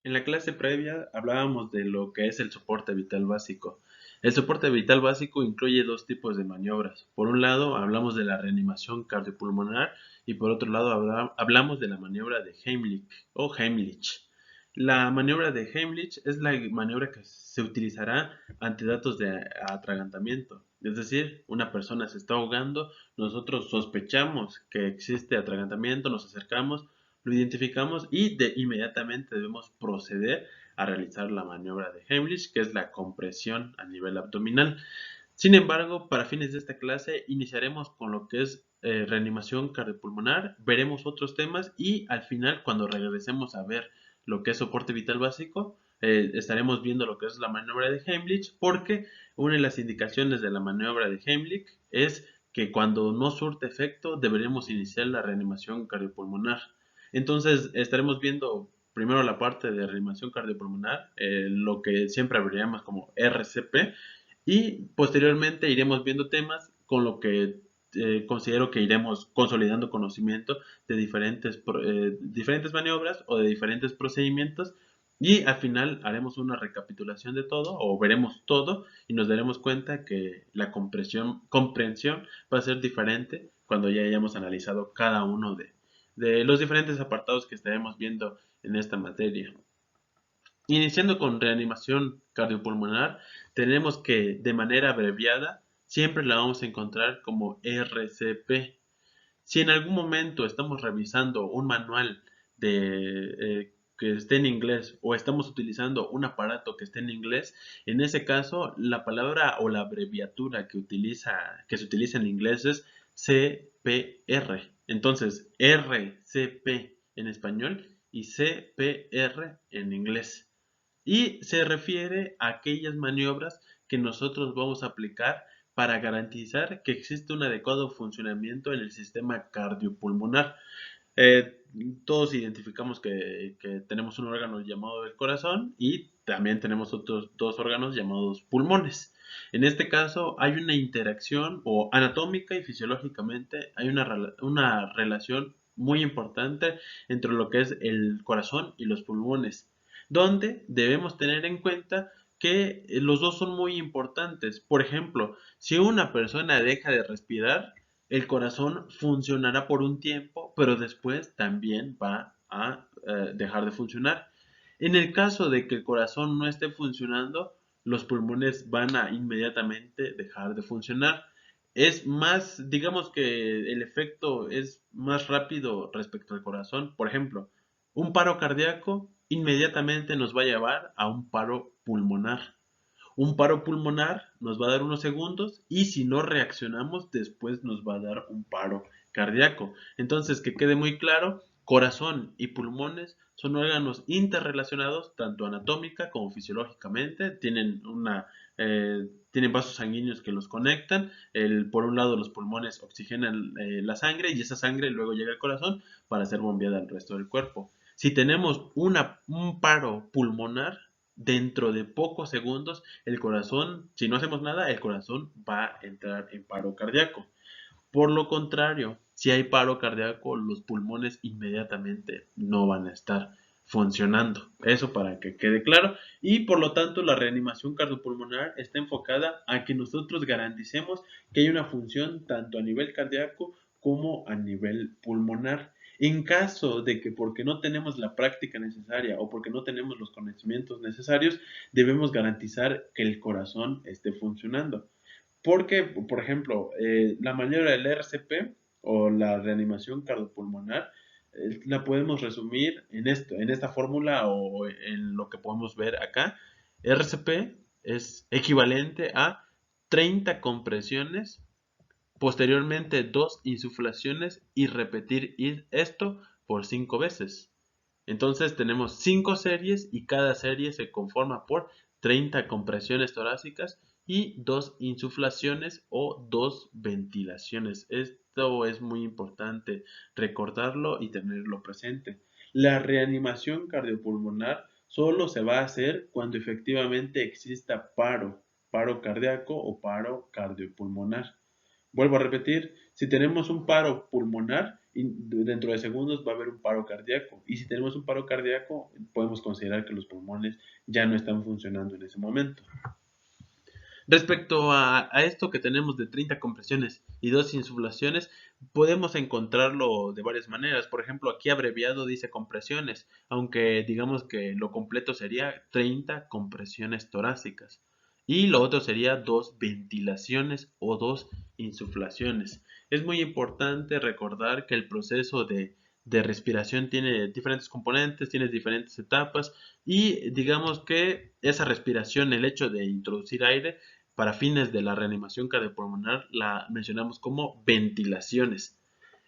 En la clase previa hablábamos de lo que es el soporte vital básico. El soporte vital básico incluye dos tipos de maniobras. Por un lado, hablamos de la reanimación cardiopulmonar y por otro lado, hablamos de la maniobra de Heimlich o Heimlich. La maniobra de Heimlich es la maniobra que se utilizará ante datos de atragantamiento. Es decir, una persona se está ahogando, nosotros sospechamos que existe atragantamiento, nos acercamos, lo identificamos y inmediatamente debemos proceder a realizar la maniobra de Heimlich, que es la compresión a nivel abdominal. Sin embargo, para fines de esta clase iniciaremos con lo que es reanimación cardiopulmonar, veremos otros temas y al final, cuando regresemos a ver lo que es soporte vital básico, estaremos viendo lo que es la maniobra de Heimlich, porque una de las indicaciones de la maniobra de Heimlich es que cuando no surte efecto deberemos iniciar la reanimación cardiopulmonar. Entonces estaremos viendo primero la parte de reanimación cardiopulmonar, lo que siempre abreviamos como RCP, y posteriormente iremos viendo temas con lo que considero que iremos consolidando conocimiento de diferentes maniobras o de diferentes procedimientos y al final haremos una recapitulación de todo o veremos todo y nos daremos cuenta que la comprensión va a ser diferente cuando ya hayamos analizado cada uno de los diferentes apartados que estaremos viendo en esta materia. Iniciando con reanimación cardiopulmonar, tenemos que de manera abreviada siempre la vamos a encontrar como RCP. Si en algún momento estamos revisando un manual que esté en inglés o estamos utilizando un aparato que esté en inglés, en ese caso la palabra o la abreviatura que se utiliza en inglés es CPR. Entonces, RCP en español y CPR en inglés. Y se refiere a aquellas maniobras que nosotros vamos a aplicar para garantizar que existe un adecuado funcionamiento en el sistema cardiopulmonar. Eh, Todos identificamos que tenemos un órgano llamado el corazón y también tenemos otros dos órganos llamados pulmones. En este caso hay una interacción o anatómica y fisiológicamente hay una relación muy importante entre lo que es el corazón y los pulmones, donde debemos tener en cuenta que los dos son muy importantes. Por ejemplo, si una persona deja de respirar, el corazón funcionará por un tiempo, pero después también va a dejar de funcionar. En el caso de que el corazón no esté funcionando, los pulmones van a inmediatamente dejar de funcionar. Es más, digamos que el efecto es más rápido respecto al corazón. Por ejemplo, un paro cardíaco inmediatamente nos va a llevar a un paro pulmonar. Un paro pulmonar nos va a dar unos segundos y si no reaccionamos después nos va a dar un paro cardíaco. Entonces, que quede muy claro, corazón y pulmones son órganos interrelacionados tanto anatómica como fisiológicamente. Tienen vasos sanguíneos que los conectan. Por un lado, los pulmones oxigenan la sangre y esa sangre luego llega al corazón para ser bombeada al resto del cuerpo. Si tenemos un paro pulmonar, dentro de pocos segundos el corazón, si no hacemos nada, el corazón va a entrar en paro cardíaco. Por lo contrario, si hay paro cardíaco, los pulmones inmediatamente no van a estar funcionando. Eso para que quede claro. Y por lo tanto, la reanimación cardiopulmonar está enfocada a que nosotros garanticemos que hay una función tanto a nivel cardíaco como a nivel pulmonar. En caso de que porque no tenemos la práctica necesaria o porque no tenemos los conocimientos necesarios, debemos garantizar que el corazón esté funcionando. Porque, por ejemplo, la maniobra del RCP o la reanimación cardiopulmonar la podemos resumir en esto, en esta fórmula o en lo que podemos ver acá. RCP es equivalente a 30 compresiones, posteriormente 2 insuflaciones y repetir esto por 5 veces. Entonces tenemos 5 series y cada serie se conforma por 30 compresiones torácicas y 2 insuflaciones o 2 ventilaciones. Esto es muy importante recordarlo y tenerlo presente. La reanimación cardiopulmonar solo se va a hacer cuando efectivamente exista paro cardíaco o paro cardiopulmonar. Vuelvo a repetir, Si tenemos un paro pulmonar, dentro de segundos va a haber un paro cardíaco. Y si tenemos un paro cardíaco, podemos considerar que los pulmones ya no están funcionando en ese momento. Respecto a esto que tenemos de 30 compresiones y 2 insuflaciones, podemos encontrarlo de varias maneras. Por ejemplo, aquí abreviado dice compresiones, aunque digamos que lo completo sería 30 compresiones torácicas. Y lo otro sería 2 ventilaciones o 2 insuflaciones. Es muy importante recordar que el proceso de respiración tiene diferentes componentes, tiene diferentes etapas y digamos que esa respiración, el hecho de introducir aire, para fines de la reanimación cardiopulmonar la mencionamos como ventilaciones.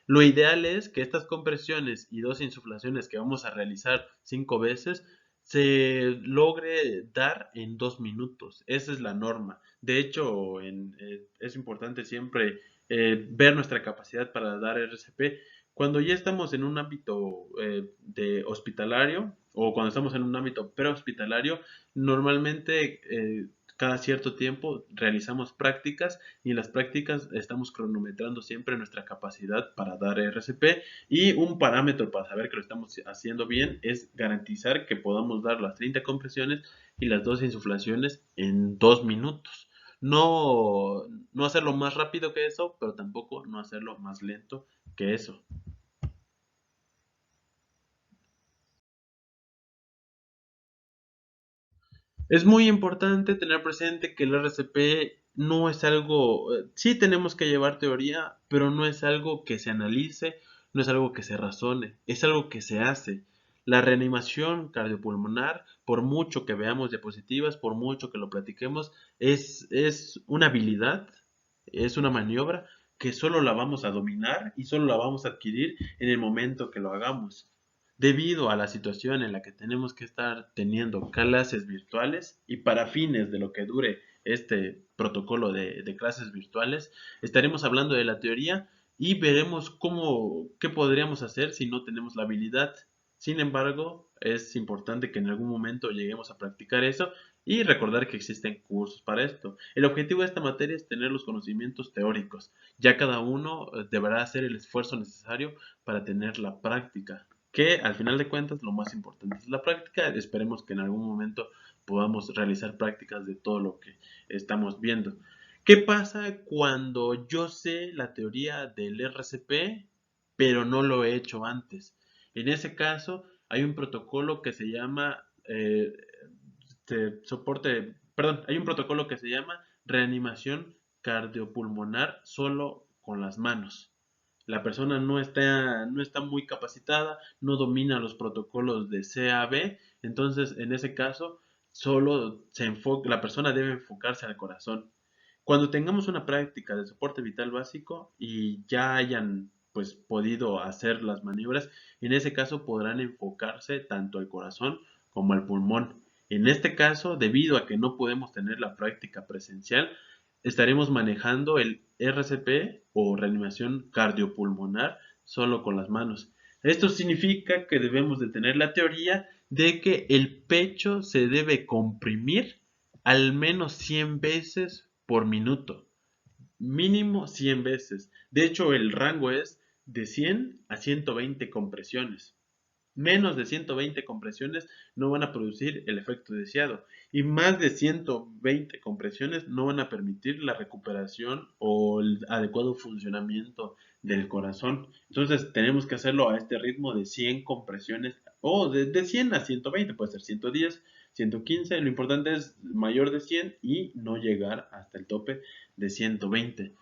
Lo ideal es que estas compresiones y 2 insuflaciones que vamos a realizar 5 veces se logre dar en 2 minutos. Esa es la norma. De hecho, es importante siempre ver nuestra capacidad para dar RCP. Cuando ya estamos en un ámbito de hospitalario o cuando estamos en un ámbito prehospitalario, normalmente cada cierto tiempo realizamos prácticas y en las prácticas estamos cronometrando siempre nuestra capacidad para dar RCP y un parámetro para saber que lo estamos haciendo bien es garantizar que podamos dar las 30 compresiones y las 2 insuflaciones en 2 minutos. No hacerlo más rápido que eso, pero tampoco no hacerlo más lento que eso. Es muy importante tener presente que el RCP no es algo, sí tenemos que llevar teoría, pero no es algo que se analice, no es algo que se razone, es algo que se hace. La reanimación cardiopulmonar, por mucho que veamos diapositivas, por mucho que lo platiquemos, es una habilidad, es una maniobra que solo la vamos a dominar y solo la vamos a adquirir en el momento que lo hagamos. Debido a la situación en la que tenemos que estar teniendo clases virtuales y para fines de lo que dure este protocolo de clases virtuales, estaremos hablando de la teoría y veremos qué podríamos hacer si no tenemos la habilidad. Sin embargo, es importante que en algún momento lleguemos a practicar eso y recordar que existen cursos para esto. El objetivo de esta materia es tener los conocimientos teóricos. Ya cada uno deberá hacer el esfuerzo necesario para tener la práctica, que al final de cuentas lo más importante es la práctica. Esperemos que en algún momento podamos realizar prácticas de todo lo que estamos viendo. ¿Qué pasa cuando yo sé la teoría del RCP, pero no lo he hecho antes? En ese caso, hay un protocolo que se llama hay un protocolo que se llama reanimación cardiopulmonar solo con las manos. La persona no está muy capacitada, no domina los protocolos de CAB, entonces en ese caso la persona debe enfocarse al corazón. Cuando tengamos una práctica de soporte vital básico y ya hayan pues podido hacer las maniobras, en ese caso podrán enfocarse tanto al corazón como al pulmón. En este caso, debido a que no podemos tener la práctica presencial, estaremos manejando el RCP o reanimación cardiopulmonar solo con las manos. Esto significa que debemos de tener la teoría de que el pecho se debe comprimir al menos 100 veces por minuto. Mínimo 100 veces. De hecho, el rango es de 100 a 120 compresiones. Menos de 120 compresiones no van a producir el efecto deseado y más de 120 compresiones no van a permitir la recuperación o el adecuado funcionamiento del corazón. Entonces tenemos que hacerlo a este ritmo de 100 compresiones o de 100 a 120, puede ser 110, 115. Lo importante es mayor de 100 y no llegar hasta el tope de 120.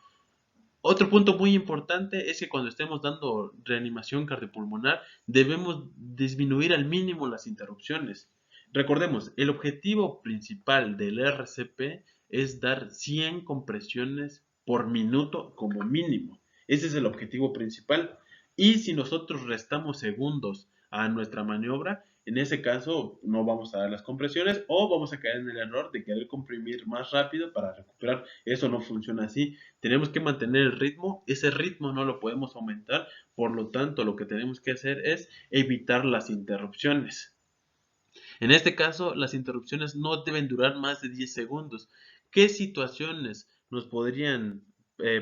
Otro punto muy importante es que cuando estemos dando reanimación cardiopulmonar debemos disminuir al mínimo las interrupciones. Recordemos, el objetivo principal del RCP es dar 100 compresiones por minuto como mínimo. Ese es el objetivo principal. Y si nosotros restamos segundos a nuestra maniobra, en ese caso no vamos a dar las compresiones o vamos a caer en el error de querer comprimir más rápido para recuperar. Eso no funciona así. Tenemos que mantener el ritmo, ese ritmo no lo podemos aumentar, por lo tanto lo que tenemos que hacer es evitar las interrupciones. En este caso, las interrupciones no deben durar más de 10 segundos. ¿Qué situaciones nos podrían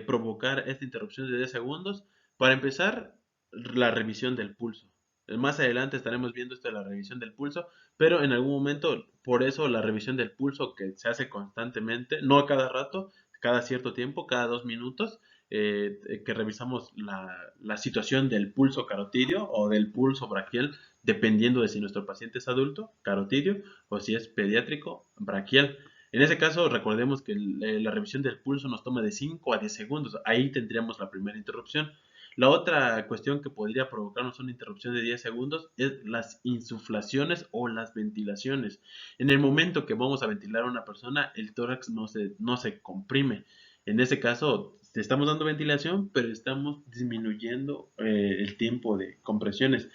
provocar esta interrupción de 10 segundos? Para empezar, la revisión del pulso. Más adelante estaremos viendo esto de la revisión del pulso, pero en algún momento, por eso la revisión del pulso que se hace constantemente, no a cada rato, cada cierto tiempo, cada 2 minutos, que revisamos la situación del pulso carotidio o del pulso braquial, dependiendo de si nuestro paciente es adulto, carotidio, o si es pediátrico, braquial. En ese caso, recordemos que la revisión del pulso nos toma de 5 a 10 segundos. Ahí tendríamos la primera interrupción. La otra cuestión que podría provocarnos una interrupción de 10 segundos es las insuflaciones o las ventilaciones. En el momento que vamos a ventilar a una persona, el tórax no se comprime. En ese caso, estamos dando ventilación, pero estamos disminuyendo el tiempo de compresiones.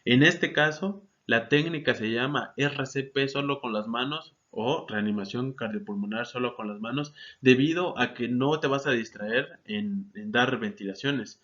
En este caso, la técnica se llama RCP solo con las manos o reanimación cardiopulmonar solo con las manos, debido a que no te vas a distraer en dar ventilaciones.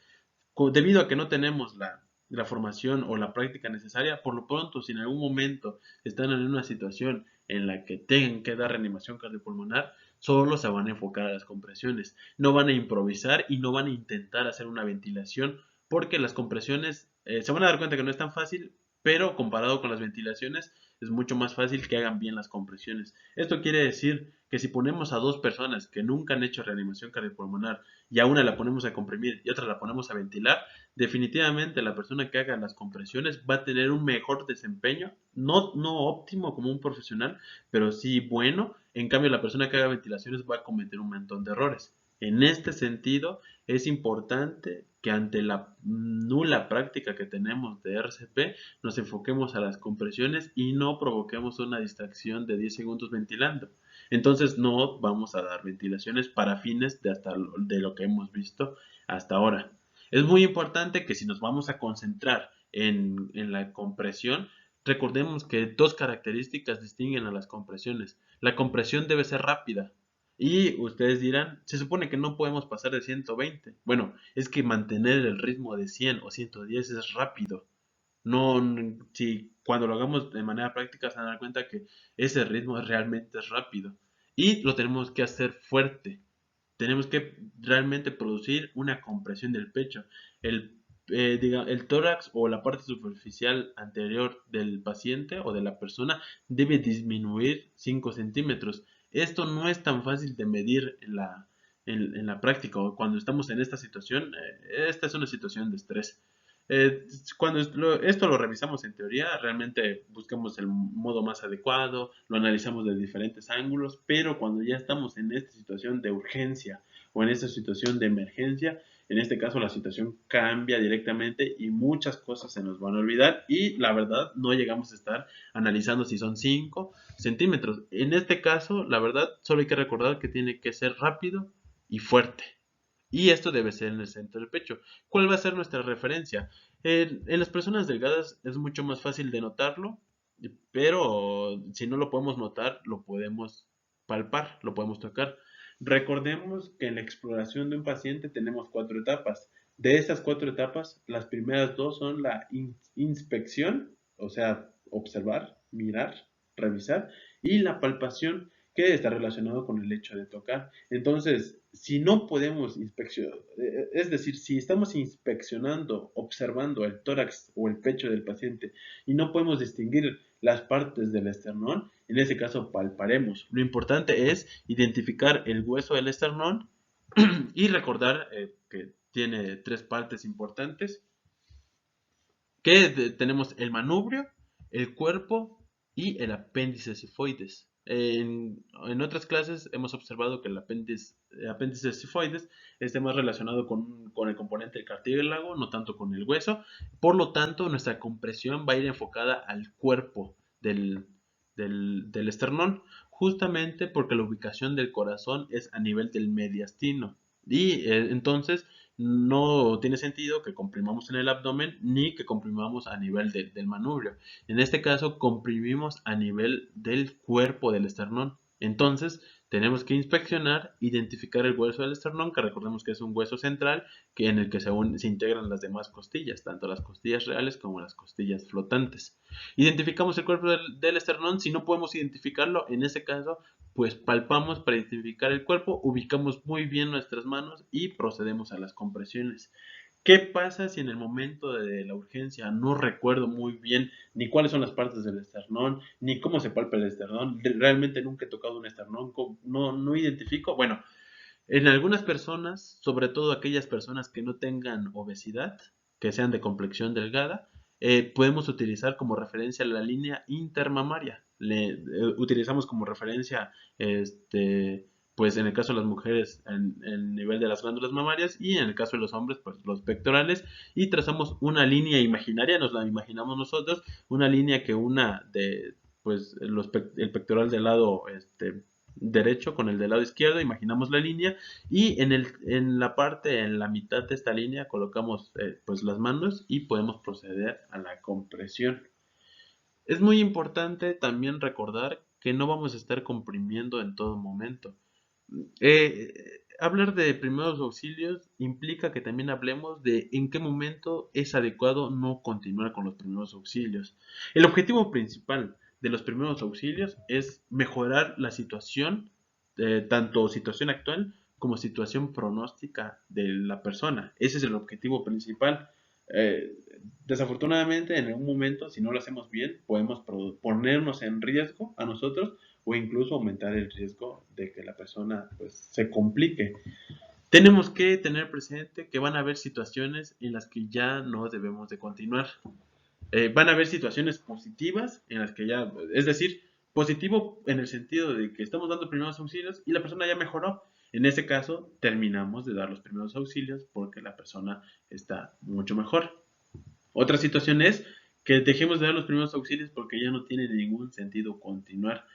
Debido a que no tenemos la formación o la práctica necesaria, por lo pronto, si en algún momento están en una situación en la que tengan que dar reanimación cardiopulmonar, solo se van a enfocar a las compresiones. No van a improvisar y no van a intentar hacer una ventilación, porque las compresiones se van a dar cuenta que no es tan fácil, pero comparado con las ventilaciones es mucho más fácil que hagan bien las compresiones. Esto quiere decir que si ponemos a dos personas que nunca han hecho reanimación cardiopulmonar y a una la ponemos a comprimir y otra la ponemos a ventilar, definitivamente la persona que haga las compresiones va a tener un mejor desempeño, no óptimo como un profesional, pero sí bueno. En cambio, la persona que haga ventilaciones va a cometer un montón de errores. En este sentido, es importante que ante la nula práctica que tenemos de RCP, nos enfoquemos a las compresiones y no provoquemos una distracción de 10 segundos ventilando. Entonces no vamos a dar ventilaciones para fines de lo que hemos visto hasta ahora. Es muy importante que si nos vamos a concentrar en la compresión, recordemos que dos características distinguen a las compresiones. La compresión debe ser rápida. Y ustedes dirán, se supone que no podemos pasar de 120. Bueno, es que mantener el ritmo de 100 o 110 es rápido. No, si cuando lo hagamos de manera práctica se van a dar cuenta que ese ritmo realmente es rápido. Y lo tenemos que hacer fuerte. Tenemos que realmente producir una compresión del pecho. El tórax o la parte superficial anterior del paciente o de la persona debe disminuir 5 centímetros. Esto no es tan fácil de medir en la práctica o cuando estamos en esta situación. Esta es una situación de estrés. Cuando esto lo revisamos en teoría, realmente buscamos el modo más adecuado, lo analizamos de diferentes ángulos, pero cuando ya estamos en esta situación de urgencia o en esta situación de emergencia, en este caso la situación cambia directamente y muchas cosas se nos van a olvidar y la verdad no llegamos a estar analizando si son 5 centímetros. En este caso, la verdad, solo hay que recordar que tiene que ser rápido y fuerte. Y esto debe ser en el centro del pecho. ¿Cuál va a ser nuestra referencia? En las personas delgadas es mucho más fácil de notarlo, pero si no lo podemos notar, lo podemos palpar, lo podemos tocar. Recordemos que en la exploración de un paciente tenemos 4 etapas. De estas 4 etapas, las primeras dos son la inspección, o sea, observar, mirar, revisar, y la palpación, que está relacionado con el hecho de tocar. Entonces, si no podemos inspeccionar, es decir, si estamos inspeccionando, observando el tórax o el pecho del paciente y no podemos distinguir las partes del esternón, en ese caso palparemos. Lo importante es identificar el hueso del esternón y recordar que tiene 3 partes importantes, que tenemos el manubrio, el cuerpo y el apéndice sifoides. En otras clases hemos observado que el apéndice sifoides esté más relacionado con el componente del cartílago, no tanto con el hueso. Por lo tanto, nuestra compresión va a ir enfocada al cuerpo del esternón, justamente porque la ubicación del corazón es a nivel del mediastino. Y entonces no tiene sentido que comprimamos en el abdomen ni que comprimamos a nivel del manubrio. En este caso, comprimimos a nivel del cuerpo del esternón. Entonces, Tenemos que inspeccionar, identificar el hueso del esternón, que recordemos que es un hueso central en el que se integran las demás costillas, tanto las costillas reales como las costillas flotantes. Identificamos el cuerpo del esternón. Si no podemos identificarlo, en ese caso, pues palpamos para identificar el cuerpo, ubicamos muy bien nuestras manos y procedemos a las compresiones. ¿Qué pasa si en el momento de la urgencia no recuerdo muy bien ni cuáles son las partes del esternón, ni cómo se palpa el esternón? Realmente nunca he tocado un esternón, no identifico. Bueno, en algunas personas, sobre todo aquellas personas que no tengan obesidad, que sean de complexión delgada, podemos utilizar como referencia la línea intermamaria. Utilizamos como referencia, pues en el caso de las mujeres, el nivel de las glándulas mamarias, y en el caso de los hombres, pues los pectorales, y trazamos una línea imaginaria, nos la imaginamos nosotros, una línea que una de, pues, el pectoral del lado, derecho con el del lado izquierdo, imaginamos la línea, y en la parte, en la mitad de esta línea colocamos, pues las manos, y podemos proceder a la compresión. Es muy importante también recordar que no vamos a estar comprimiendo en todo momento. Hablar de primeros auxilios implica que también hablemos de en qué momento es adecuado no continuar con los primeros auxilios. El objetivo principal de los primeros auxilios es mejorar la situación, tanto situación actual como situación pronóstica de la persona. Ese es el objetivo principal. Eh, Desafortunadamente, en algún momento, si no lo hacemos bien, podemos ponernos en riesgo a nosotros o incluso aumentar el riesgo de que la persona, pues, se complique. Tenemos que tener presente que van a haber situaciones en las que ya no debemos de continuar. Van a haber situaciones positivas en las que ya, es decir, positivo en el sentido de que estamos dando primeros auxilios y la persona ya mejoró. En ese caso, terminamos de dar los primeros auxilios porque la persona está mucho mejor. Otra situación es que dejemos de dar los primeros auxilios porque ya no tiene ningún sentido continuar.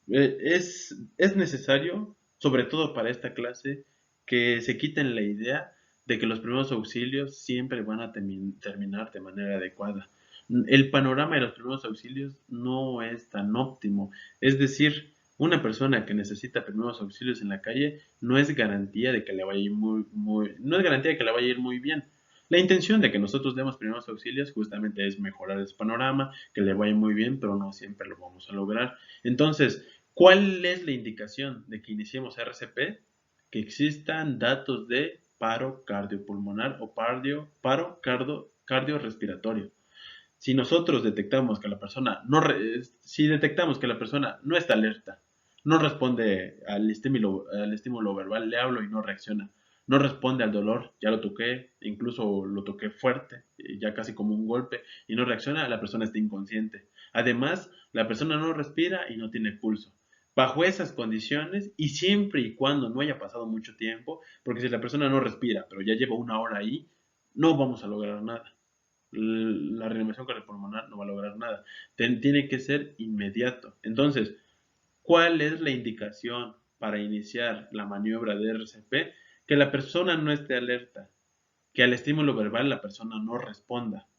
Es necesario, sobre todo para esta clase, que se quiten la idea de que los primeros auxilios siempre van a terminar de manera adecuada. El panorama de los primeros auxilios no es tan óptimo. Es decir, una persona que necesita primeros auxilios en la calle no es garantía de que le vaya a ir no es garantía de que le vaya a ir muy bien. La intención de que nosotros demos primeros auxilios justamente es mejorar ese panorama, que le vaya muy bien, pero no siempre lo vamos a lograr. Entonces, ¿cuál es la indicación de que iniciemos RCP? Que existan datos de paro cardiopulmonar o paro cardiorrespiratorio. Si nosotros detectamos que la persona si detectamos que la persona no está alerta, no responde al estímulo verbal, le hablo y no reacciona, no responde al dolor, ya lo toqué, incluso lo toqué fuerte, ya casi como un golpe, y no reacciona, la persona está inconsciente. Además, la persona no respira y no tiene pulso. Bajo esas condiciones, y siempre y cuando no haya pasado mucho tiempo, porque si la persona no respira, pero ya lleva una hora ahí, no vamos a lograr nada. La reanimación cardiopulmonar no va a lograr nada. Tiene que ser inmediato. Entonces, ¿cuál es la indicación para iniciar la maniobra de RCP? Que la persona no esté alerta, que al estímulo verbal la persona no responda,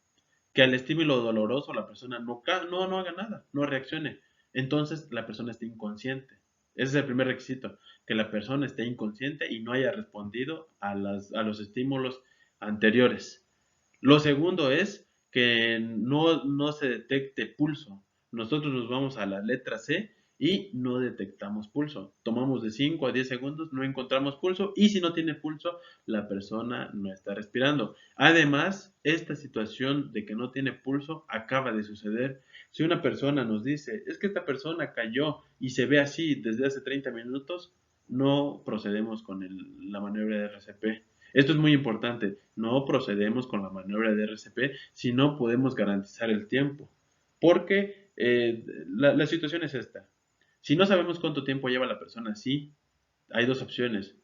que al estímulo doloroso la persona no haga nada, no reaccione. Entonces la persona esté inconsciente. Ese es el primer requisito, que la persona esté inconsciente y no haya respondido a los estímulos anteriores. Lo segundo es que no se detecte pulso. Nosotros nos vamos a la letra C y no detectamos pulso. Tomamos de 5 a 10 segundos, no encontramos pulso, y si no tiene pulso, la persona no está respirando. Además, esta situación de que no tiene pulso acaba de suceder. Si una persona nos dice, es que esta persona cayó y se ve así desde hace 30 minutos, no procedemos con la maniobra de RCP. Esto es muy importante. No procedemos con la maniobra de RCP si no podemos garantizar el tiempo. Porque la situación es esta. Si no sabemos cuánto tiempo lleva la persona así, hay dos opciones.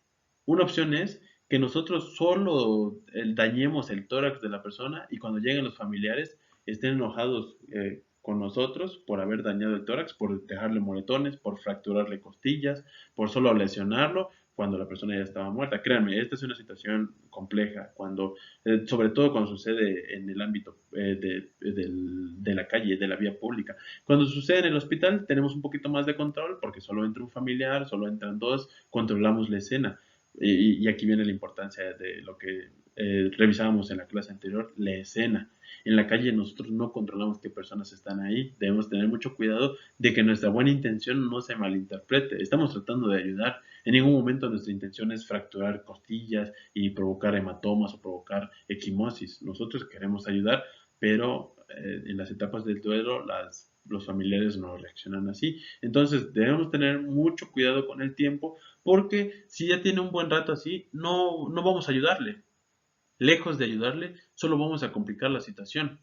Una opción es que nosotros solo dañemos el tórax de la persona y cuando lleguen los familiares estén enojados con nosotros por haber dañado el tórax, por dejarle moretones, por fracturarle costillas, por solo lesionarlo, cuando la persona ya estaba muerta. Créanme, esta es una situación compleja, sobre todo cuando sucede en el ámbito de la calle, de la vía pública. Cuando sucede en el hospital tenemos un poquito más de control porque solo entra un familiar, solo entran dos, controlamos la escena. Y aquí viene la importancia de lo que revisábamos en la clase anterior, la escena. En la calle nosotros no controlamos qué personas están ahí. Debemos tener mucho cuidado de que nuestra buena intención no se malinterprete. Estamos tratando de ayudar. En ningún momento nuestra intención es fracturar costillas y provocar hematomas o provocar equimosis. Nosotros queremos ayudar, pero en las etapas del duelo los familiares no reaccionan así. Entonces debemos tener mucho cuidado con el tiempo porque si ya tiene un buen rato así, no vamos a ayudarle. Lejos de ayudarle, solo vamos a complicar la situación.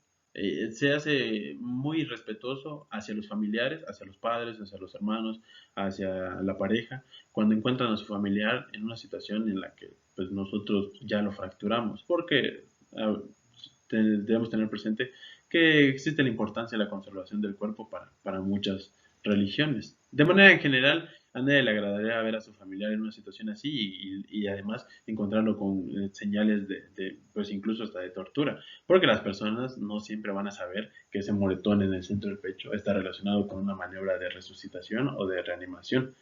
Se hace muy respetuoso hacia los familiares, hacia los padres, hacia los hermanos, hacia la pareja, cuando encuentran a su familiar en una situación en la que pues, nosotros ya lo fracturamos, porque debemos tener presente que existe la importancia de la conservación del cuerpo para muchas religiones. De manera en general, a nadie le agradaría ver a su familiar en una situación así y además encontrarlo con señales pues incluso hasta de tortura, porque las personas no siempre van a saber que ese moretón en el centro del pecho está relacionado con una maniobra de resucitación o de reanimación.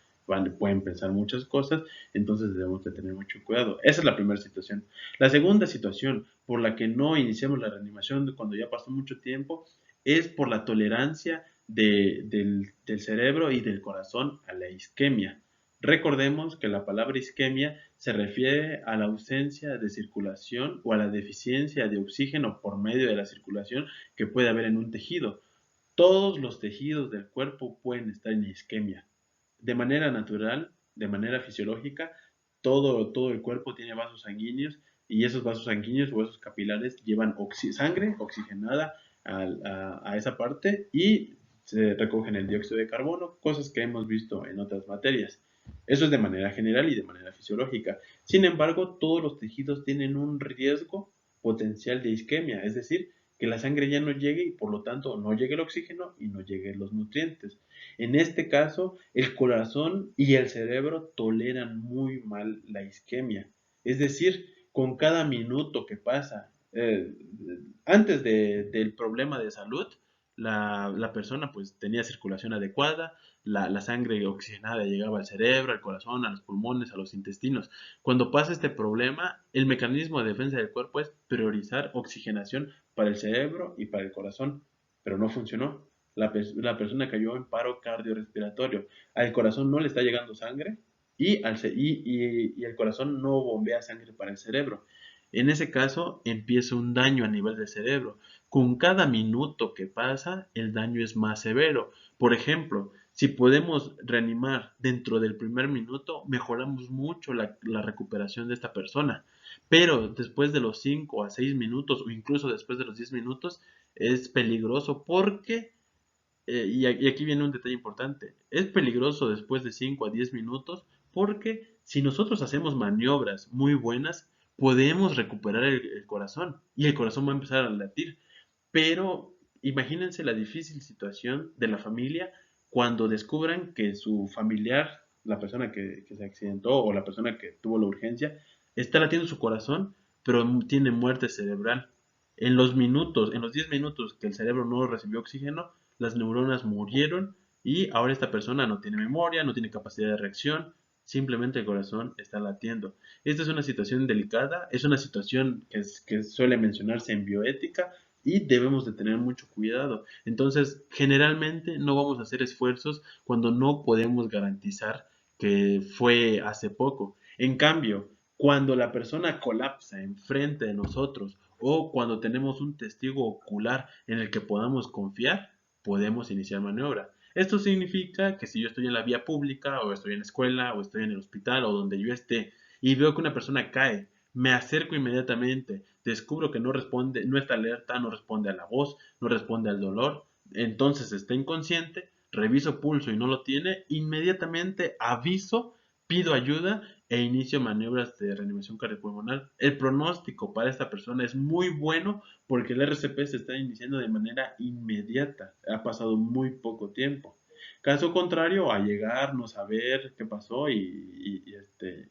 Pueden pensar muchas cosas, entonces debemos de tener mucho cuidado. Esa es la primera situación. La segunda situación por la que no iniciamos la reanimación cuando ya pasó mucho tiempo es por la tolerancia del cerebro y del corazón a la isquemia. Recordemos que la palabra isquemia se refiere a la ausencia de circulación o a la deficiencia de oxígeno por medio de la circulación que puede haber en un tejido. Todos los tejidos del cuerpo pueden estar en isquemia. De manera natural, de manera fisiológica, todo el cuerpo tiene vasos sanguíneos y esos vasos sanguíneos o esos capilares llevan sangre oxigenada a esa parte y se recogen el dióxido de carbono, cosas que hemos visto en otras materias. Eso es de manera general y de manera fisiológica. Sin embargo, todos los tejidos tienen un riesgo potencial de isquemia, es decir, que la sangre ya no llegue y por lo tanto no llegue el oxígeno y no lleguen los nutrientes. En este caso, el corazón y el cerebro toleran muy mal la isquemia. Es decir, con cada minuto que pasa, antes del problema de salud, la persona pues tenía circulación adecuada, la sangre oxigenada llegaba al cerebro, al corazón, a los pulmones, a los intestinos. Cuando pasa este problema, el mecanismo de defensa del cuerpo es priorizar oxigenación para el cerebro y para el corazón, pero no funcionó. La persona cayó en paro cardiorrespiratorio. Al corazón no le está llegando sangre y el corazón no bombea sangre para el cerebro. En ese caso empieza un daño a nivel del cerebro. Con cada minuto que pasa, el daño es más severo. Por ejemplo, si podemos reanimar dentro del primer minuto, mejoramos mucho la recuperación de esta persona. Pero después de los 5 a 6 minutos o incluso después de los 10 minutos, es peligroso porque y aquí viene un detalle importante. Es peligroso después de 5 a 10 minutos porque si nosotros hacemos maniobras muy buenas, podemos recuperar el corazón y el corazón va a empezar a latir. Pero imagínense la difícil situación de la familia cuando descubran que su familiar, la persona que se accidentó o la persona que tuvo la urgencia, está latiendo su corazón, pero tiene muerte cerebral. En los 10 minutos que el cerebro no recibió oxígeno, las neuronas murieron y ahora esta persona no tiene memoria, no tiene capacidad de reacción, simplemente el corazón está latiendo. Esta es una situación delicada, es una situación que suele mencionarse en bioética y debemos de tener mucho cuidado. Entonces, generalmente no vamos a hacer esfuerzos cuando no podemos garantizar que fue hace poco. En cambio, cuando la persona colapsa enfrente de nosotros o cuando tenemos un testigo ocular en el que podamos confiar, podemos iniciar maniobra. Esto significa que si yo estoy en la vía pública o estoy en la escuela o estoy en el hospital o donde yo esté y veo que una persona cae, me acerco inmediatamente, descubro que no responde, no está alerta, no responde a la voz, no responde al dolor, entonces está inconsciente, reviso pulso y no lo tiene, inmediatamente aviso, pido ayuda e inicio maniobras de reanimación cardiopulmonar. El pronóstico para esta persona es muy bueno porque el RCP se está iniciando de manera inmediata. Ha pasado muy poco tiempo. Caso contrario, a llegar, no saber qué pasó y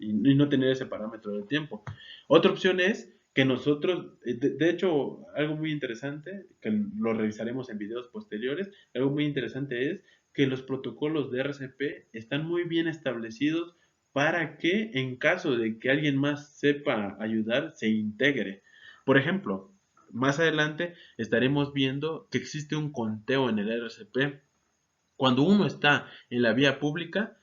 no tener ese parámetro del tiempo. Otra opción es que nosotros, de hecho, algo muy interesante, que lo revisaremos en videos posteriores, algo muy interesante es que los protocolos de RCP están muy bien establecidos para que en caso de que alguien más sepa ayudar, se integre. Por ejemplo, más adelante estaremos viendo que existe un conteo en el RCP. Cuando uno está en la vía pública,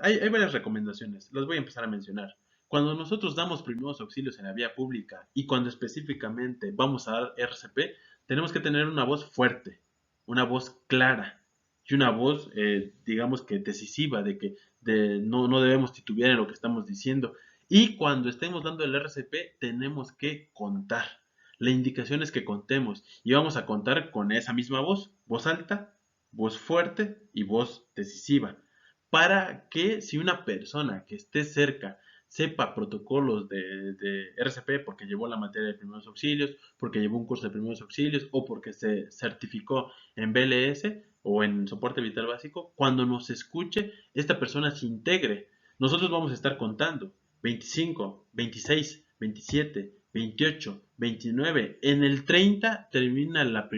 hay varias recomendaciones, las voy a empezar a mencionar. Cuando nosotros damos primeros auxilios en la vía pública y cuando específicamente vamos a dar RCP, tenemos que tener una voz fuerte, una voz clara y una voz, digamos que decisiva, no debemos titubear en lo que estamos diciendo. Y cuando estemos dando el RCP, tenemos que contar. La indicación es que contemos y vamos a contar con esa misma voz alta, voz fuerte y voz decisiva, para que si una persona que esté cerca sepa protocolos de RCP porque llevó la materia de primeros auxilios, porque llevó un curso de primeros auxilios o porque se certificó en BLS o en soporte vital básico, cuando nos escuche, esta persona se integre. Nosotros vamos a estar contando 25, 26, 27, 28, 29. En el 30 termina la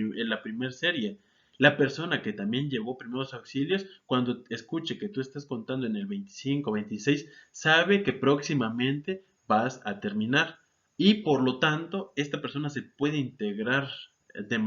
primera serie. La persona que también llevó primeros auxilios, cuando escuche que tú estás contando en el 25, 26, sabe que próximamente vas a terminar. Y por lo tanto, esta persona se puede integrar de,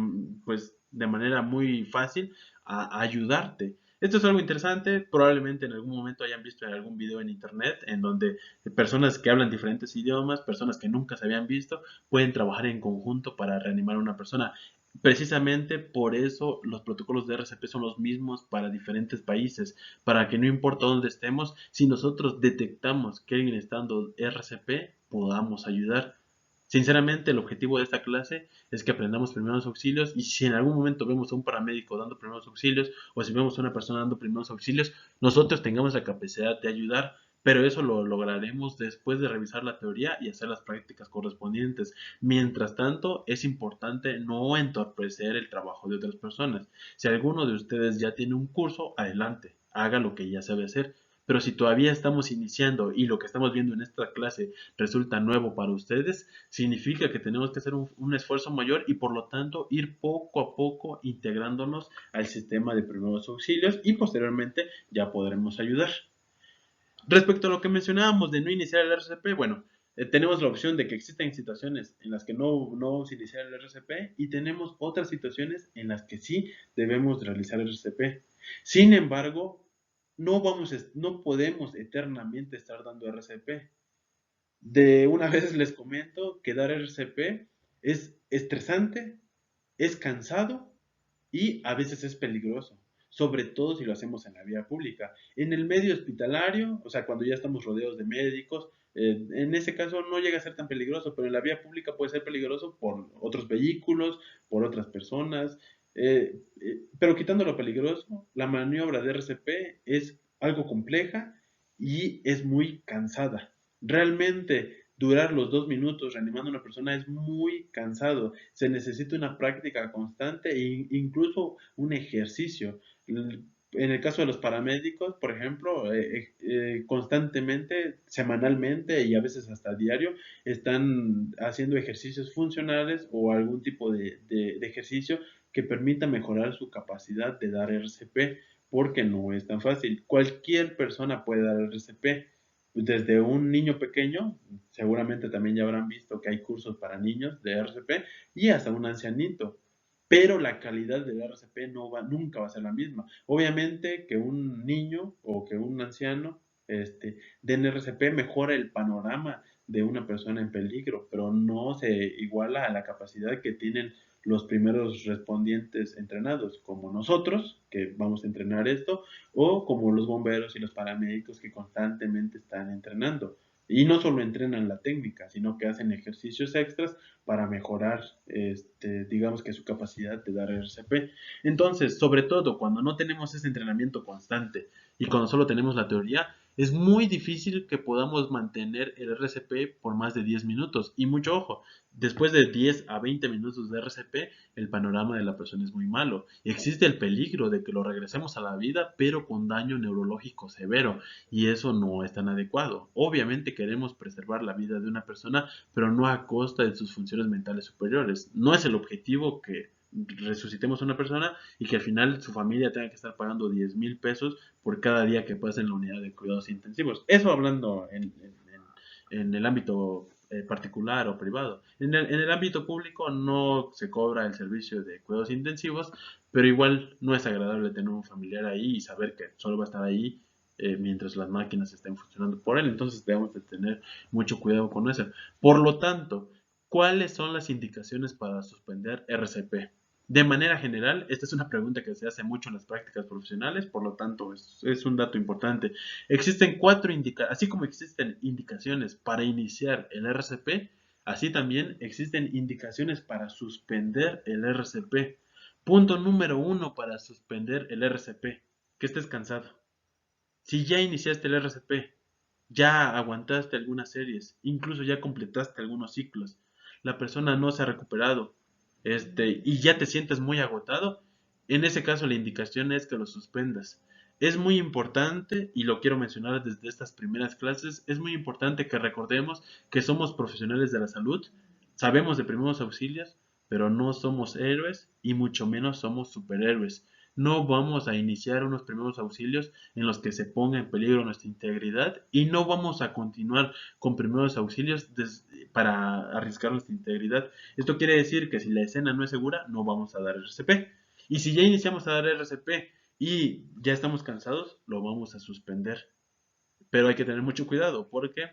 de manera muy fácil a ayudarte. Esto es algo interesante, probablemente en algún momento hayan visto en algún video en internet en donde personas que hablan diferentes idiomas, personas que nunca se habían visto, pueden trabajar en conjunto para reanimar a una persona. Precisamente por eso los protocolos de RCP son los mismos para diferentes países, para que no importa dónde estemos, si nosotros detectamos que alguien está dando RCP, podamos ayudar. Sinceramente, el objetivo de esta clase es que aprendamos primeros auxilios y si en algún momento vemos a un paramédico dando primeros auxilios o si vemos a una persona dando primeros auxilios, nosotros tengamos la capacidad de ayudar, pero eso lo lograremos después de revisar la teoría y hacer las prácticas correspondientes. Mientras tanto, es importante no entorpecer el trabajo de otras personas. Si alguno de ustedes ya tiene un curso, adelante, haga lo que ya sabe hacer. Pero si todavía estamos iniciando y lo que estamos viendo en esta clase resulta nuevo para ustedes, significa que tenemos que hacer un esfuerzo mayor y por lo tanto ir poco a poco integrándonos al sistema de primeros auxilios y posteriormente ya podremos ayudar. Respecto a lo que mencionábamos de no iniciar el RCP, bueno, tenemos la opción de que existen situaciones en las que no vamos a iniciar el RCP y tenemos otras situaciones en las que sí debemos realizar el RCP. Sin embargo, no podemos eternamente estar dando RCP. De una vez les comento que dar RCP es estresante, es cansado y a veces es peligroso, sobre todo si lo hacemos en la vía pública. En el medio hospitalario, o sea, cuando ya estamos rodeados de médicos, en ese caso no llega a ser tan peligroso, pero en la vía pública puede ser peligroso por otros vehículos, por otras personas. Pero quitando lo peligroso, la maniobra de RCP es algo compleja y es muy cansada. Realmente durar los 2 minutos reanimando a una persona es muy cansado. Se necesita una práctica constante e incluso un ejercicio. En el caso de los paramédicos, por ejemplo, constantemente, semanalmente y a veces hasta diario, están haciendo ejercicios funcionales o algún tipo de ejercicio que permita mejorar su capacidad de dar RCP, porque no es tan fácil. Cualquier persona puede dar RCP desde un niño pequeño, seguramente también ya habrán visto que hay cursos para niños de RCP y hasta un ancianito, pero la calidad del RCP nunca va a ser la misma. Obviamente que un niño o que un anciano den RCP mejora el panorama de una persona en peligro, pero no se iguala a la capacidad que tienen los primeros respondientes entrenados, como nosotros, que vamos a entrenar esto, o como los bomberos y los paramédicos que constantemente están entrenando. Y no solo entrenan la técnica, sino que hacen ejercicios extras para mejorar, digamos que su capacidad de dar RCP. Entonces, sobre todo cuando no tenemos ese entrenamiento constante y cuando solo tenemos la teoría, Es muy difícil que podamos mantener el RCP por más de 10 minutos. Y mucho ojo, después de 10 a 20 minutos de RCP, el panorama de la persona es muy malo. Y existe el peligro de que lo regresemos a la vida, pero con daño neurológico severo. Y eso no es tan adecuado. Obviamente queremos preservar la vida de una persona, pero no a costa de sus funciones mentales superiores. No es el objetivo que resucitemos a una persona y que al final su familia tenga que estar pagando 10,000 pesos por cada día que pase en la unidad de cuidados intensivos. Eso hablando en el ámbito particular o privado. En el ámbito público no se cobra el servicio de cuidados intensivos, pero igual no es agradable tener un familiar ahí y saber que solo va a estar ahí mientras las máquinas estén funcionando por él. Entonces debemos de tener mucho cuidado con eso. Por lo tanto, ¿cuáles son las indicaciones para suspender RCP? De manera general, esta es una pregunta que se hace mucho en las prácticas profesionales, por lo tanto es un dato importante. Existen así como existen indicaciones para iniciar el RCP, así también existen indicaciones para suspender el RCP. Punto número uno para suspender el RCP, que estés cansado. Si ya iniciaste el RCP, ya aguantaste algunas series, incluso ya completaste algunos ciclos, la persona no se ha recuperado, y ya te sientes muy agotado, en ese caso la indicación es que lo suspendas. Es muy importante, y lo quiero mencionar desde estas primeras clases, es muy importante que recordemos que somos profesionales de la salud, sabemos de primeros auxilios, pero no somos héroes y mucho menos somos superhéroes. No vamos a iniciar unos primeros auxilios en los que se ponga en peligro nuestra integridad y no vamos a continuar con primeros auxilios para arriesgar nuestra integridad. Esto quiere decir que si la escena no es segura, no vamos a dar RCP. Y si ya iniciamos a dar RCP y ya estamos cansados, lo vamos a suspender. Pero hay que tener mucho cuidado porque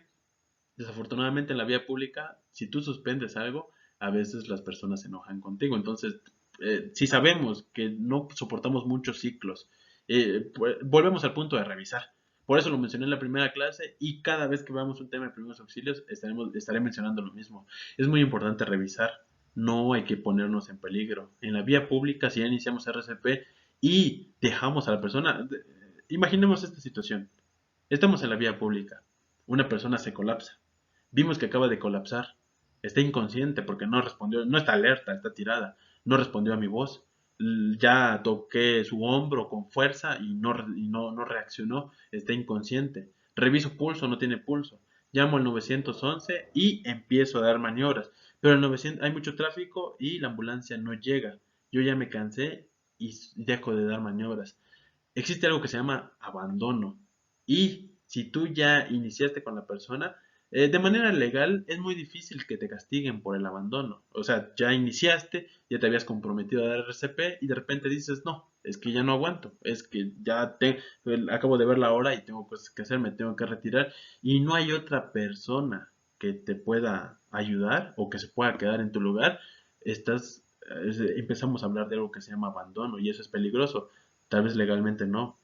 desafortunadamente en la vía pública, si tú suspendes algo, a veces las personas se enojan contigo. Entonces, si sabemos que no soportamos muchos ciclos, pues, volvemos al punto de revisar. Por eso lo mencioné en la primera clase y cada vez que veamos un tema de primeros auxilios estaré mencionando lo mismo. Es muy importante revisar. No hay que ponernos en peligro. En la vía pública, si ya iniciamos RCP y dejamos a la persona, imaginemos esta situación. Estamos en la vía pública. Una persona se colapsa. Vimos que acaba de colapsar. Está inconsciente porque no respondió, no está alerta, está tirada. No respondió a mi voz. Ya toqué su hombro con fuerza y no reaccionó. Está inconsciente. Reviso pulso, no tiene pulso. Llamo al 911 y empiezo a dar maniobras. Pero el 900, hay mucho tráfico y la ambulancia no llega. Yo ya me cansé y dejo de dar maniobras. Existe algo que se llama abandono. Y si tú ya iniciaste con la persona, de manera legal es muy difícil que te castiguen por el abandono. O sea, ya iniciaste, ya te habías comprometido a dar RCP y de repente dices, no, es que ya no aguanto, es que acabo de ver la hora y tengo cosas que hacer, me tengo que retirar y no hay otra persona que te pueda ayudar o que se pueda quedar en tu lugar. Empezamos a hablar de algo que se llama abandono y eso es peligroso. Tal vez legalmente no,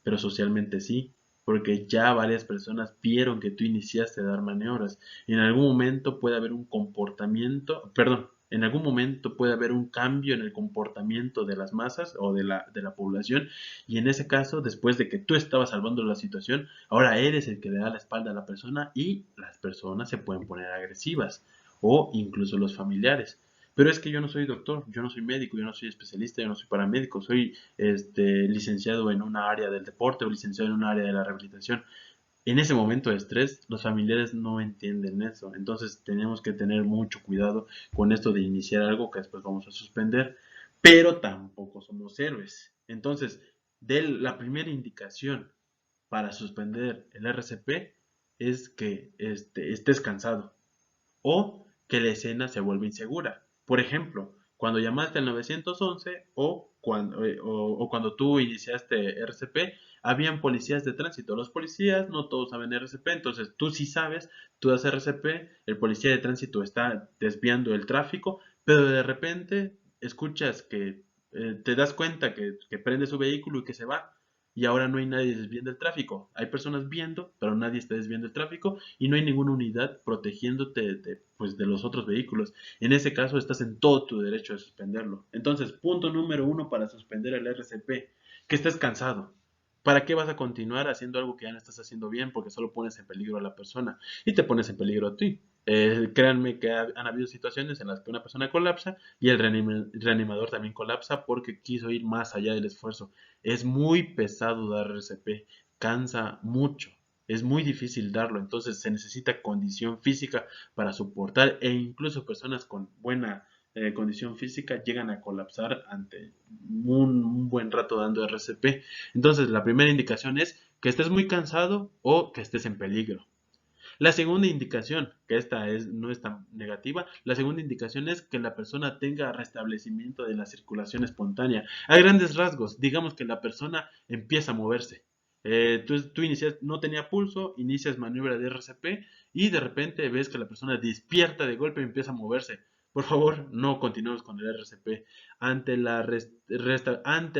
pero socialmente sí, porque ya varias personas vieron que tú iniciaste a dar maniobras. En algún momento puede haber un comportamiento, perdón, en algún momento puede haber un cambio en el comportamiento de las masas o de la población, y en ese caso, después de que tú estabas salvando la situación, ahora eres el que le da la espalda a la persona y las personas se pueden poner agresivas o incluso los familiares. Pero es que yo no soy doctor, yo no soy médico, yo no soy especialista, yo no soy paramédico, soy licenciado en una área del deporte o licenciado en un área de la rehabilitación. En ese momento de estrés, los familiares no entienden eso. Entonces tenemos que tener mucho cuidado con esto de iniciar algo que después vamos a suspender, pero tampoco somos héroes. Entonces, la primera indicación para suspender el RCP es que estés cansado o que la escena se vuelve insegura. Por ejemplo, cuando llamaste al 911 o cuando tú iniciaste RCP, habían policías de tránsito. Los policías no todos saben RCP, entonces tú sí sabes, tú das RCP, el policía de tránsito está desviando el tráfico, pero de repente escuchas que te das cuenta que prende su vehículo y que se va. Y ahora no hay nadie desviando el tráfico. Hay personas viendo, pero nadie está desviando el tráfico y no hay ninguna unidad protegiéndote de los otros vehículos. En ese caso estás en todo tu derecho de suspenderlo. Entonces, punto número uno para suspender el RCP, que estés cansado. ¿Para qué vas a continuar haciendo algo que ya no estás haciendo bien? Porque solo pones en peligro a la persona y te pones en peligro a ti. Créanme que han habido situaciones en las que una persona colapsa y el reanimador también colapsa porque quiso ir más allá del esfuerzo. Es muy pesado dar RCP, cansa mucho, es muy difícil darlo, entonces se necesita condición física para soportar e incluso personas con buena condición física llegan a colapsar ante un buen rato dando RCP. Entonces, la primera indicación es que estés muy cansado o que estés en peligro. La segunda indicación, que no es tan negativa, la segunda indicación es que la persona tenga restablecimiento de la circulación espontánea. A grandes rasgos, digamos que la persona empieza a moverse. Tú inicias, no tenía pulso, inicias maniobra de RCP y de repente ves que la persona despierta de golpe y empieza a moverse. Por favor, no continuemos con el RCP. Ante el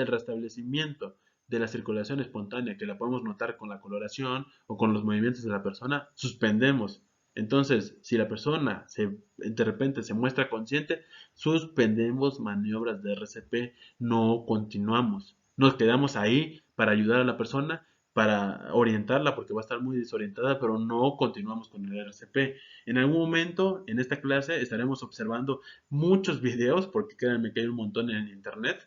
restablecimiento de la circulación espontánea, que la podemos notar con la coloración o con los movimientos de la persona, suspendemos. Entonces, si la persona de repente se muestra consciente, suspendemos maniobras de RCP, no continuamos. Nos quedamos ahí para ayudar a la persona, para orientarla, porque va a estar muy desorientada, pero no continuamos con el RCP. En algún momento, en esta clase, estaremos observando muchos videos, porque créanme que hay un montón en internet,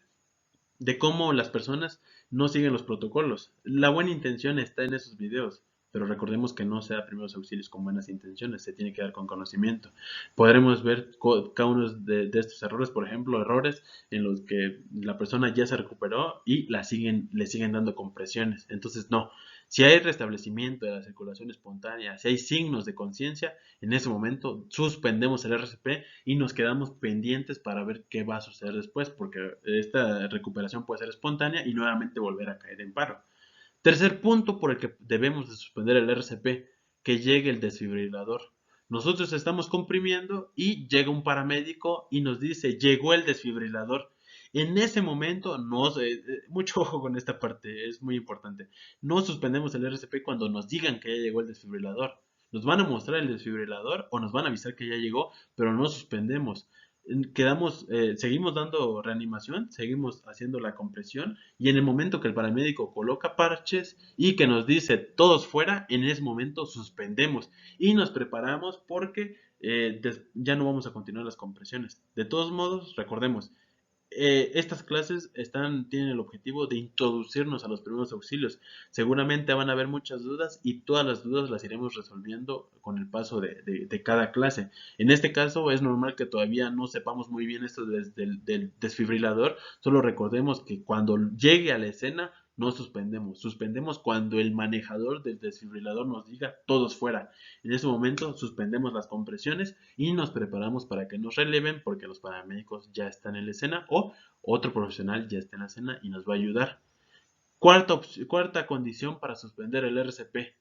de cómo las personas no siguen los protocolos. La buena intención está en esos videos, pero recordemos que no se da primeros auxilios con buenas intenciones, se tiene que dar con conocimiento. Podremos ver cada uno de estos errores, por ejemplo, errores en los que la persona ya se recuperó y le siguen dando compresiones. Entonces, no. Si hay restablecimiento de la circulación espontánea, si hay signos de conciencia, en ese momento suspendemos el RCP y nos quedamos pendientes para ver qué va a suceder después, porque esta recuperación puede ser espontánea y nuevamente volver a caer en paro. Tercer punto por el que debemos de suspender el RCP, que llegue el desfibrilador. Nosotros estamos comprimiendo y llega un paramédico y nos dice, llegó el desfibrilador. En ese momento, mucho ojo con esta parte, es muy importante. No suspendemos el RCP cuando nos digan que ya llegó el desfibrilador. Nos van a mostrar el desfibrilador o nos van a avisar que ya llegó, pero no suspendemos. Seguimos dando reanimación, seguimos haciendo la compresión y en el momento que el paramédico coloca parches y que nos dice todos fuera, en ese momento suspendemos y nos preparamos porque ya no vamos a continuar las compresiones. De todos modos, recordemos, estas clases tienen el objetivo de introducirnos a los primeros auxilios. Seguramente van a haber muchas dudas y todas las dudas las iremos resolviendo con el paso de cada clase. En este caso es normal que todavía no sepamos muy bien esto del desfibrilador. Solo recordemos que cuando llegue a la escena no suspendemos. Suspendemos cuando el manejador del desfibrilador nos diga todos fuera. En ese momento suspendemos las compresiones y nos preparamos para que nos releven porque los paramédicos ya están en la escena o otro profesional ya está en la escena y nos va a ayudar. Cuarta condición para suspender el RCP.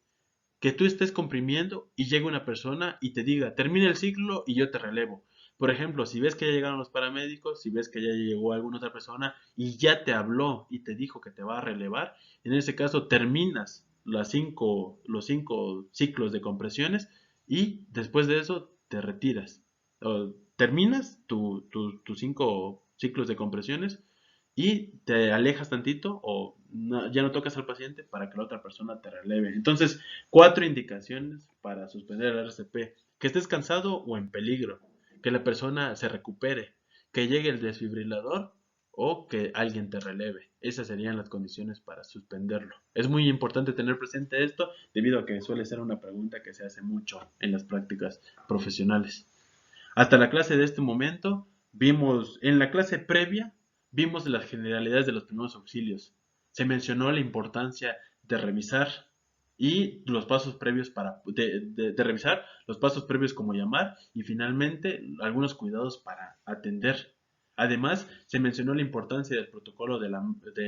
Que tú estés comprimiendo y llegue una persona y te diga, termina el ciclo y yo te relevo. Por ejemplo, si ves que ya llegaron los paramédicos, si ves que ya llegó alguna otra persona y ya te habló y te dijo que te va a relevar, en ese caso terminas los cinco ciclos de compresiones y después de eso te retiras. Terminas tus 5 ciclos de compresiones y te alejas tantito o ya no tocas al paciente para que la otra persona te releve. Entonces, 4 indicaciones para suspender el RCP. Que estés cansado o en peligro, que la persona se recupere, que llegue el desfibrilador o que alguien te releve. Esas serían las condiciones para suspenderlo. Es muy importante tener presente esto debido a que suele ser una pregunta que se hace mucho en las prácticas profesionales. Hasta la clase de este momento, en la clase previa, vimos las generalidades de los primeros auxilios. Se mencionó la importancia de revisar y los pasos previos de revisar, los pasos previos como llamar y finalmente algunos cuidados para atender. Además, se mencionó la importancia del protocolo de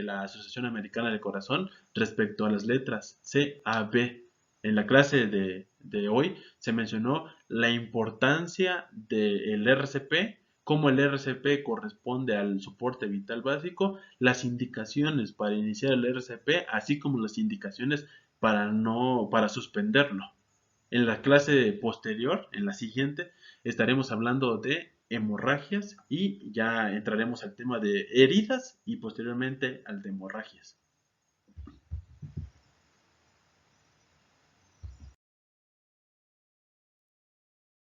la Asociación Americana del Corazón respecto a las letras C, A, B. En la clase de hoy se mencionó la importancia del RCP, cómo el RCP corresponde al soporte vital básico, las indicaciones para iniciar el RCP, así como las indicaciones para suspenderlo. En la clase posterior, en la siguiente, estaremos hablando de hemorragias y ya entraremos al tema de heridas y posteriormente al de hemorragias.